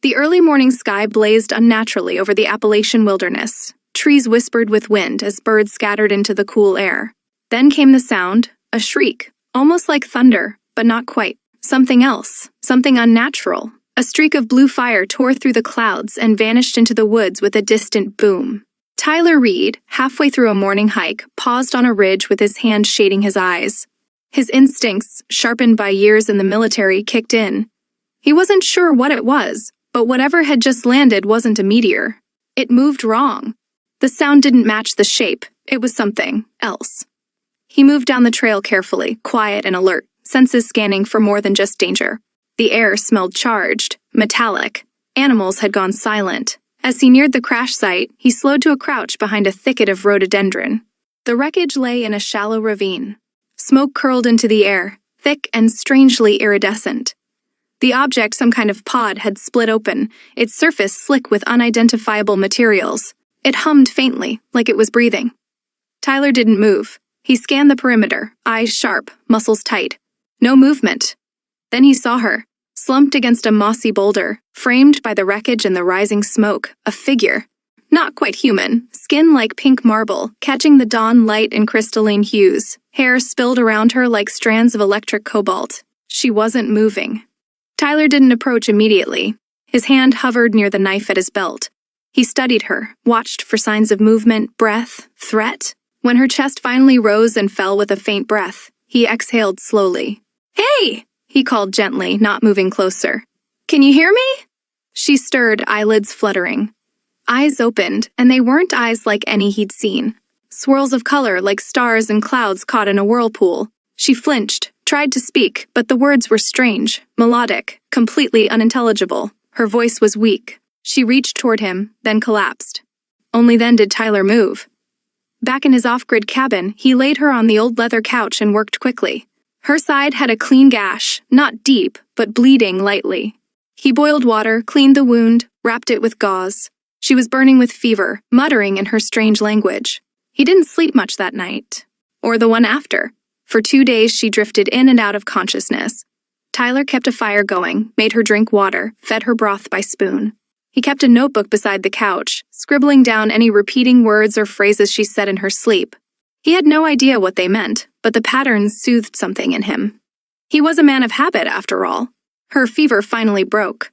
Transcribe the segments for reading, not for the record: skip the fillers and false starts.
The early morning sky blazed unnaturally over the Appalachian wilderness. Trees whispered with wind as birds scattered into the cool air. Then came the sound, a shriek, almost like thunder, but not quite. Something else, something unnatural. A streak of blue fire tore through the clouds and vanished into the woods with a distant boom. Tyler Reid, halfway through a morning hike, paused on a ridge with his hand shading his eyes. His instincts, sharpened by years in the military, kicked in. He wasn't sure what it was, but whatever had just landed wasn't a meteor. It moved wrong. The sound didn't match the shape. It was something else. He moved down the trail carefully, quiet and alert, senses scanning for more than just danger. The air smelled charged, metallic. Animals had gone silent. As he neared the crash site, he slowed to a crouch behind a thicket of rhododendron. The wreckage lay in a shallow ravine. Smoke curled into the air, thick and strangely iridescent. The object, some kind of pod, had split open, its surface slick with unidentifiable materials. It hummed faintly, like it was breathing. Tyler didn't move. He scanned the perimeter, eyes sharp, muscles tight. No movement. Then he saw her, slumped against a mossy boulder, framed by the wreckage and the rising smoke, a figure. Not quite human, skin like pink marble, catching the dawn light in crystalline hues. Hair spilled around her like strands of electric cobalt. She wasn't moving. Tyler didn't approach immediately. His hand hovered near the knife at his belt. He studied her, watched for signs of movement, breath, threat. When her chest finally rose and fell with a faint breath, he exhaled slowly. "Hey!" he called gently, not moving closer. "Can you hear me?" She stirred, eyelids fluttering. Eyes opened, and they weren't eyes like any he'd seen. Swirls of color like stars and clouds caught in a whirlpool. She flinched, tried to speak, but the words were strange, melodic, completely unintelligible. Her voice was weak. She reached toward him, then collapsed. Only then did Tyler move. Back in his off-grid cabin, he laid her on the old leather couch and worked quickly. Her side had a clean gash, not deep, but bleeding lightly. He boiled water, cleaned the wound, wrapped it with gauze. She was burning with fever, muttering in her strange language. He didn't sleep much that night. Or the one after. For 2 days she drifted in and out of consciousness. Tyler kept a fire going, made her drink water, fed her broth by spoon. He kept a notebook beside the couch, scribbling down any repeating words or phrases she said in her sleep. He had no idea what they meant, but the patterns soothed something in him. He was a man of habit, after all. Her fever finally broke.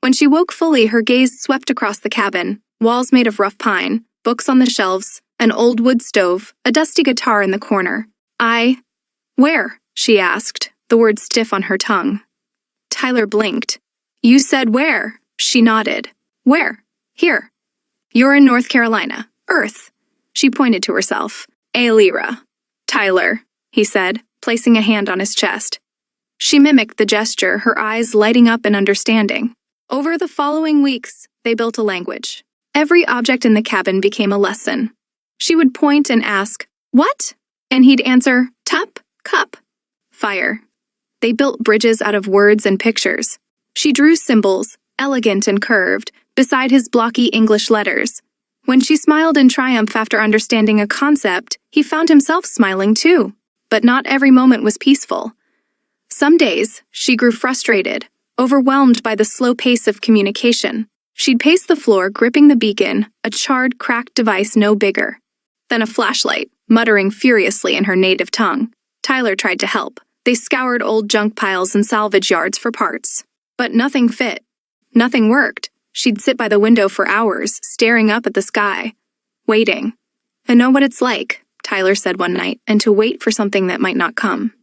When she woke fully, her gaze swept across the cabin, walls made of rough pine, books on the shelves, an old wood stove, a dusty guitar in the corner. Where?" she asked, the word stiff on her tongue. Tyler blinked. "You said where?" She nodded. "Where?" "Here." "You're in North Carolina. Earth." She pointed to herself. "Aelira." "Tyler," he said, placing a hand on his chest. She mimicked the gesture, her eyes lighting up in understanding. Over the following weeks, they built a language. Every object in the cabin became a lesson. She would point and ask, "What?" And he'd answer, "Tup, cup, fire." They built bridges out of words and pictures. She drew symbols, elegant and curved, beside his blocky English letters. When she smiled in triumph after understanding a concept, he found himself smiling too. But not every moment was peaceful. Some days, she grew frustrated, overwhelmed by the slow pace of communication. She'd pace the floor, gripping the beacon, a charred, cracked device no bigger. Then a flashlight, muttering furiously in her native tongue. Tyler tried to help. They scoured old junk piles and salvage yards for parts. But nothing fit. Nothing worked. She'd sit by the window for hours, staring up at the sky. Waiting. "I know what it's like," Tyler said one night, "and to wait for something that might not come."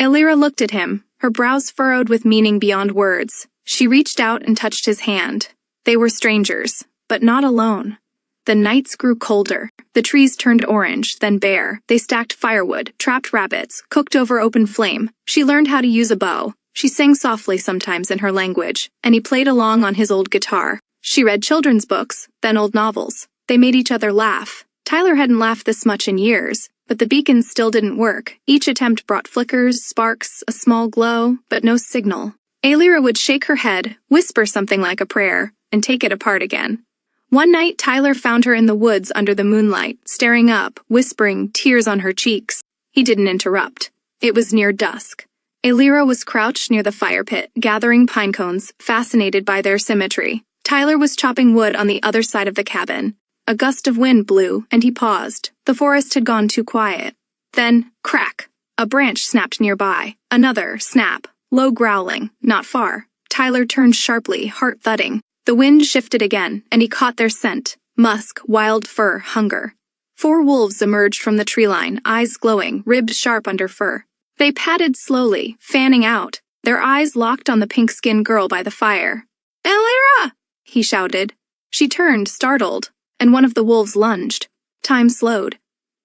Aelira looked at him, her brows furrowed with meaning beyond words. She reached out and touched his hand. They were strangers, but not alone. The nights grew colder. The trees turned orange, then bare. They stacked firewood, trapped rabbits, cooked over open flame. She learned how to use a bow. She sang softly sometimes in her language, and he played along on his old guitar. She read children's books, then old novels. They made each other laugh. Tyler hadn't laughed this much in years, but the beacons still didn't work. Each attempt brought flickers, sparks, a small glow, but no signal. Aelira would shake her head, whisper something like a prayer, and take it apart again. One night, Tyler found her in the woods under the moonlight, staring up, whispering, tears on her cheeks. He didn't interrupt. It was near dusk. Aelira was crouched near the fire pit, gathering pine cones, fascinated by their symmetry. Tyler was chopping wood on the other side of the cabin. A gust of wind blew, and he paused. The forest had gone too quiet. Then, crack! A branch snapped nearby. Another, snap. Low growling, not far. Tyler turned sharply, heart thudding. The wind shifted again, and he caught their scent. Musk, wild fur, hunger. 4 wolves emerged from the tree line, eyes glowing, ribs sharp under fur. They padded slowly, fanning out, their eyes locked on the pink-skinned girl by the fire. "Aelira!" he shouted. She turned, startled, and one of the wolves lunged. Time slowed.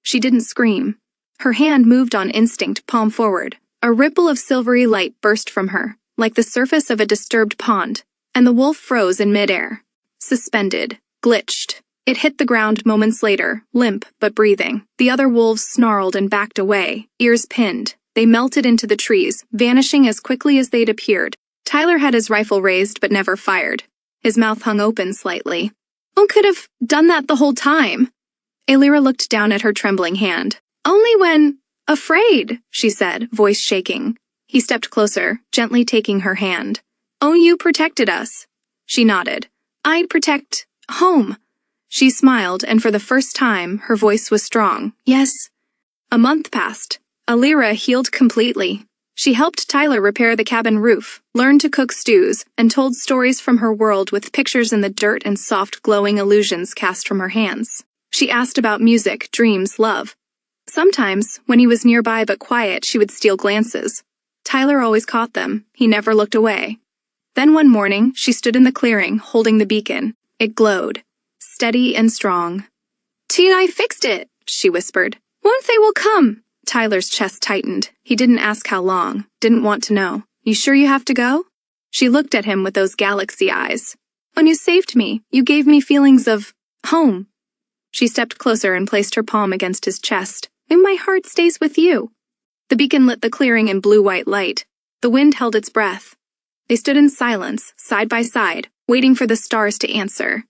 She didn't scream. Her hand moved on instinct, palm forward. A ripple of silvery light burst from her, like the surface of a disturbed pond, and the wolf froze in midair. Suspended, glitched. It hit the ground moments later, limp but breathing. The other wolves snarled and backed away, ears pinned. They melted into the trees, vanishing as quickly as they'd appeared. Tyler had his rifle raised but never fired. His mouth hung open slightly. One could have done that the whole time. Aelira looked down at her trembling hand. Only when afraid, she said, voice shaking. He stepped closer, gently taking her hand. Oh, you protected us. She nodded. I'd protect home. She smiled, and for the first time, her voice was strong. Yes. A month passed. Aelira healed completely. She helped Tyler repair the cabin roof, learned to cook stews, and told stories from her world with pictures in the dirt and soft glowing illusions cast from her hands. She asked about music, dreams, love. Sometimes, when he was nearby but quiet, she would steal glances. Tyler always caught them. He never looked away. Then one morning, she stood in the clearing, holding the beacon. It glowed, steady and strong. Teen, I fixed it, she whispered. Once they will come. Tyler's chest tightened. He didn't ask how long, didn't want to know. You sure you have to go? She looked at him with those galaxy eyes. When you saved me, you gave me feelings of home. She stepped closer and placed her palm against his chest. And my heart stays with you. The beacon lit the clearing in blue-white light. The wind held its breath. They stood in silence, side by side, waiting for the stars to answer.